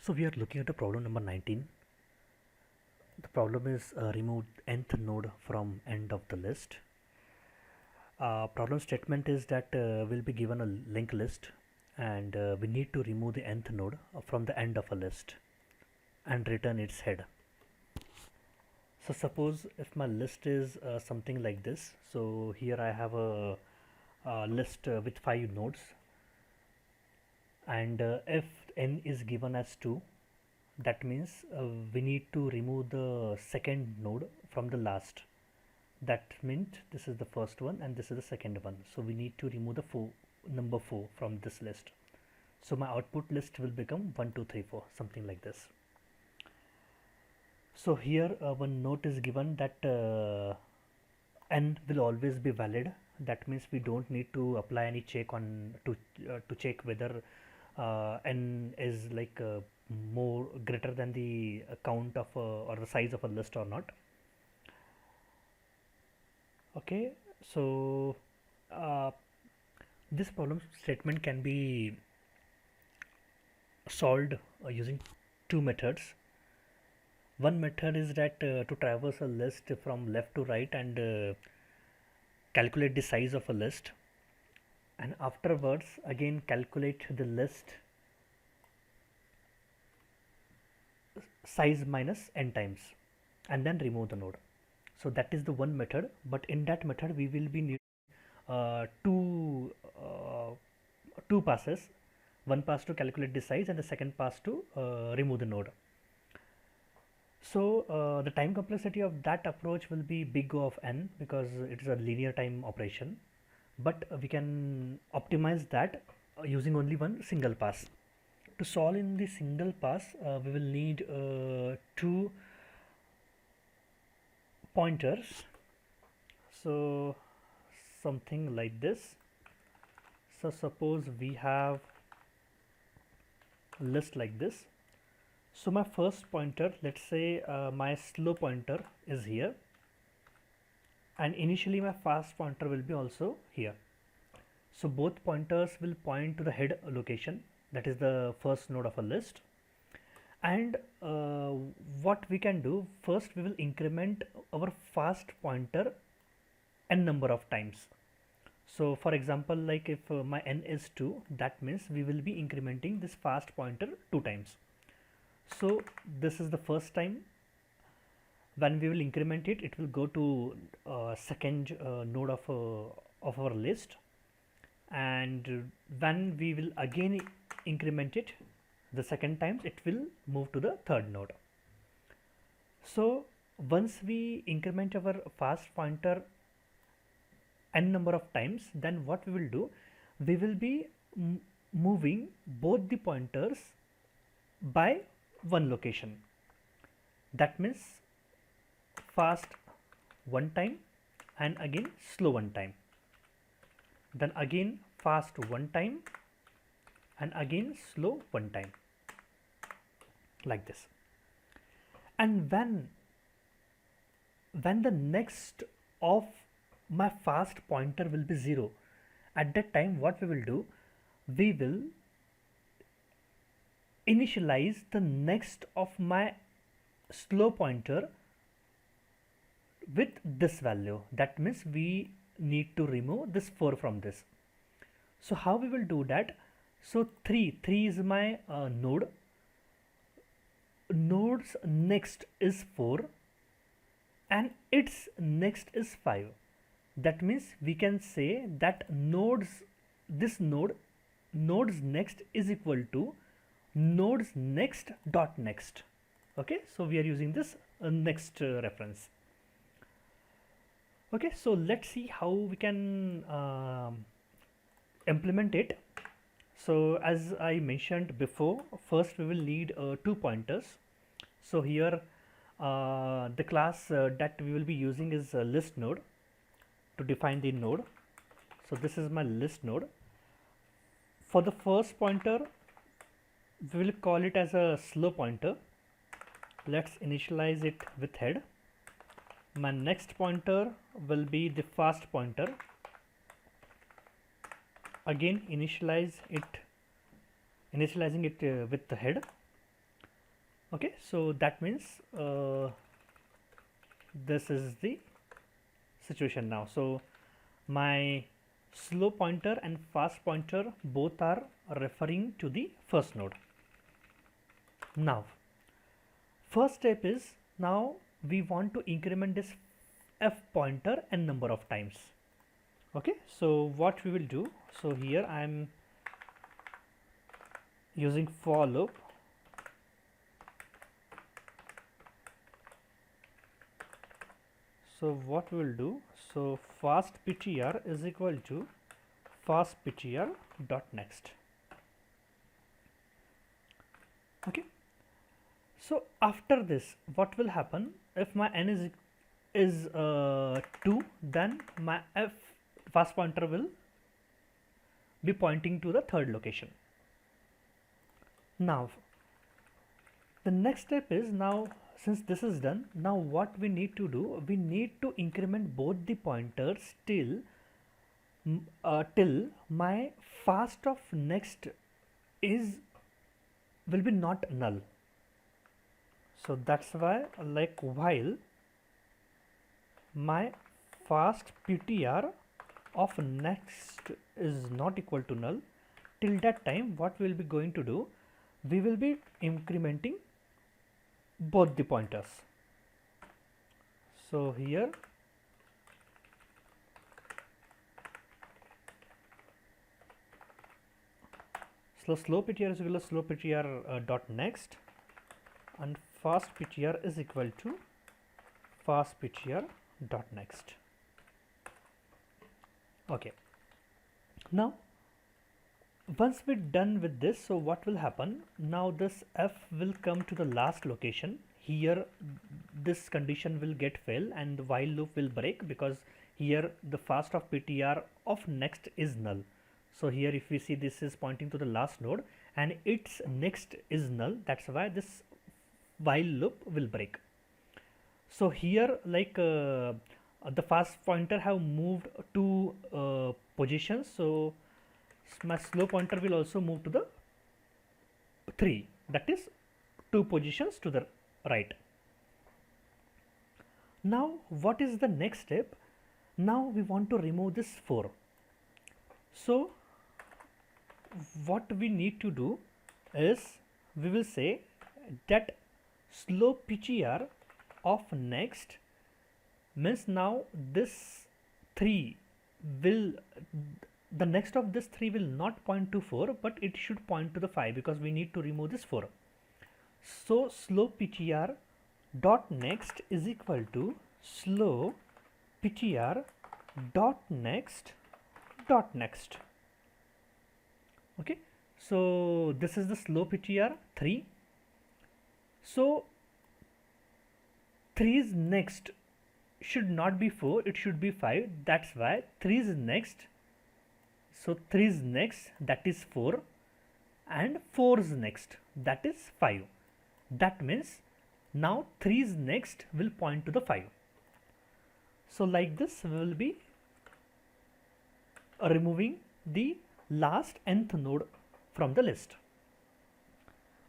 So we are looking at the problem number 19. The problem is remove nth node from end of the list. Problem statement is that we'll be given a linked list and we need to remove the nth node from the end of a list and return its head. So suppose if my list is something like this. So here I have a list with 5 nodes, and if n is given as 2, that means we need to remove the second node from the last. That means this is the first one and this is the second one, so we need to remove the number 4 from this list. So my output list will become 1 2 3 4, something like this. So here one note is given that n will always be valid. That means we don't need to apply any check on to check whether n is like more greater than the count of or the size of a list or not. Okay, so this problem statement can be solved using two methods. One method is that to traverse a list from left to right and calculate the size of a list, and afterwards again calculate the list size minus n times and then remove the node. So that is the one method, but in that method we will be needing two passes, one pass to calculate the size and the second pass to remove the node. So the time complexity of that approach will be big O of n because it is a linear time operation, but we can optimize that using only one single pass. To solve in the single pass, we will need two pointers. So something like this. So suppose we have a list like this. So my first pointer, let's say my slow pointer is here, and initially my fast pointer will be also here. So both pointers will point to the head location, that is the first node of a list. And what we can do, first we will increment our fast pointer n number of times. So for example, like if my n is 2, that means we will be incrementing this fast pointer 2 times. So this is the first time. When we will increment it, it will go to second node of our list, and when we will again increment it the second time, it will move to the third node. So once we increment our fast pointer n number of times, then what we will do, we will be moving both the pointers by one location. That means fast one time and again slow one time, then again fast one time and again slow one time, like this. And when the next of my fast pointer will be 0, at that time what we will do, we will initialize the next of my slow pointer with this value. That means we need to remove this 4 from this. So how we will do that? So 3 is my node. Node's next is 4 and its next is 5. That means we can say that node's next is equal to node's next dot next. Okay, so we are using this next reference. Okay, so let's see how we can implement it. So as I mentioned before, first we will need 2 pointers. So here the class that we will be using is list node to define the node. So this is my list node. For the first pointer, we will call it as a slow pointer. Let's initialize it with head. My next pointer will be the fast pointer. Again initializing it with the head. Okay, so that means this is the situation now. So my slow pointer and fast pointer both are referring to the first node. Now first step is, now we want to increment this f pointer n number of times. Okay, so what we will do, so here I am using for loop. So what we will do, so fast ptr is equal to fast ptr dot next. Okay, so after this what will happen, if my n is 2, then my f fast pointer will be pointing to the third location. Now the next step is, now since this is done, now what we need to do, we need to increment both the pointers till my fast of next is will be not null. So that's why, like, while my fast ptr of next is not equal to null, till that time what we will be going to do, we will be incrementing both the pointers. So here slow ptr is equal to slow ptr dot next, and fast ptr is equal to fast ptr dot next. Okay, now once we're done with this, so what will happen, now this f will come to the last location. Here this condition will get fail and the while loop will break, because here the fast of ptr of next is null. So here if we see, this is pointing to the last node and its next is null, that's why this while loop will break. So here, like, the fast pointer have moved two positions, so my slow pointer will also move to the 3, that is 2 positions to the right. Now what is the next step, now we want to remove this 4. So what we need to do is, we will say that slow ptr of next means, now this 3 will, the next of this 3 will not point to 4, but it should point to the 5, because we need to remove this 4. So slow ptr dot next is equal to slow ptr dot next dot next. Okay, so this is the slow ptr 3. So 3's next should not be 4, it should be 5, that's why 3's next, so 3's next, that is 4, and 4's next, that is 5. That means now 3's next will point to the 5. So like this we will be removing the last nth node from the list.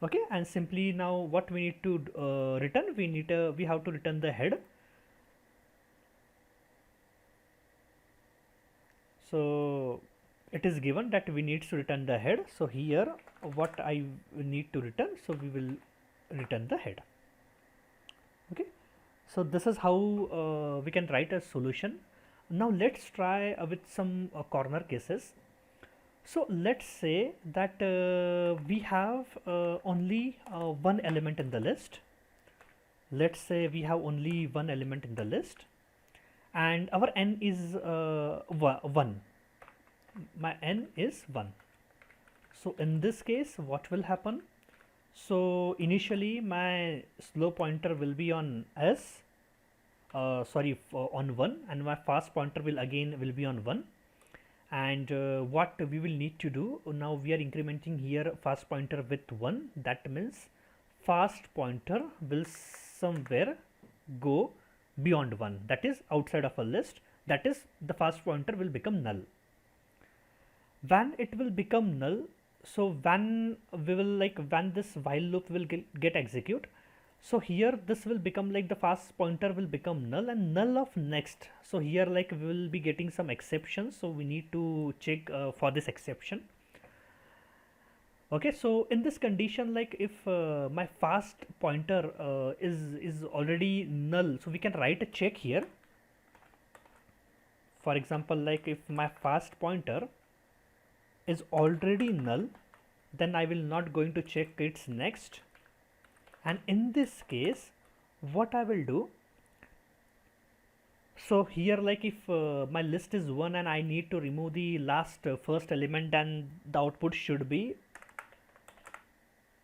Okay, and simply now what we need to return, we have to return the head. So it is given that we need to return the head, so here what I need to return, so we will return the head. Okay, so this is how we can write a solution. Now let's try with some corner cases. So let's say that we have only one element in the list. Let's say we have only one element in the list and our n is 1. My n is 1. So in this case what will happen? So initially my slow pointer will be on s, on 1, and my fast pointer will be on 1. And what we will need to do, now we are incrementing here fast pointer with 1, that means fast pointer will somewhere go beyond 1, that is outside of a list, that is the fast pointer will become null. When it will become null, so when we will like when this while loop will get execute, so here this will become like the fast pointer will become null and null of next. So here like we will be getting some exceptions, so we need to check for this exception. Okay, so in this condition, like if my fast pointer is already null, so we can write a check here. For example, like if my fast pointer is already null, then I will not going to check its next. And in this case, what I will do, so here like if my list is 1 and I need to remove the last first element, then the output should be,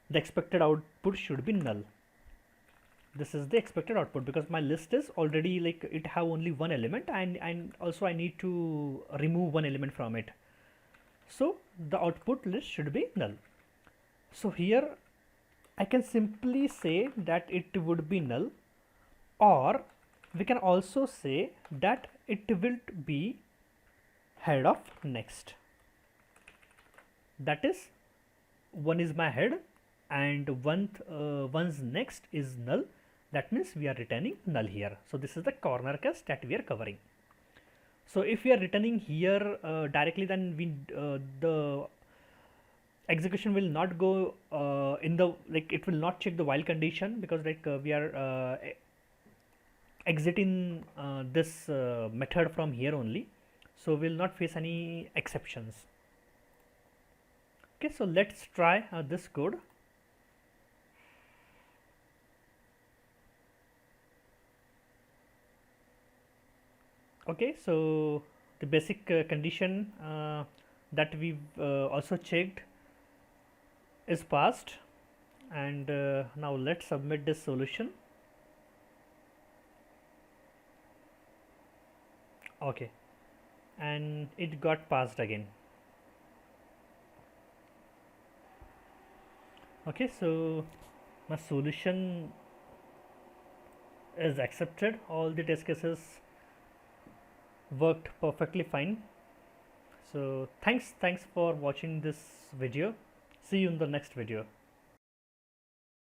the expected output should be null. This is the expected output because my list is already like it have only one element, and also I need to remove one element from it. So the output list should be null. So here I can simply say that it would be null, or we can also say that it will be head of next. That is, one is my head and one's next is null. That means we are returning null here. So this is the corner case that we are covering. So if we are returning here directly, then the execution will not go in the, like it will not check the while condition, because like we are exiting this method from here only, so we will not face any exceptions. Okay, so let's try this code. Okay, so the basic condition that we've also checked is passed, and now let's submit this solution. Okay, and it got passed again. Okay, so my solution is accepted. All the test cases worked perfectly fine. So thanks for watching this video. See you in the next video.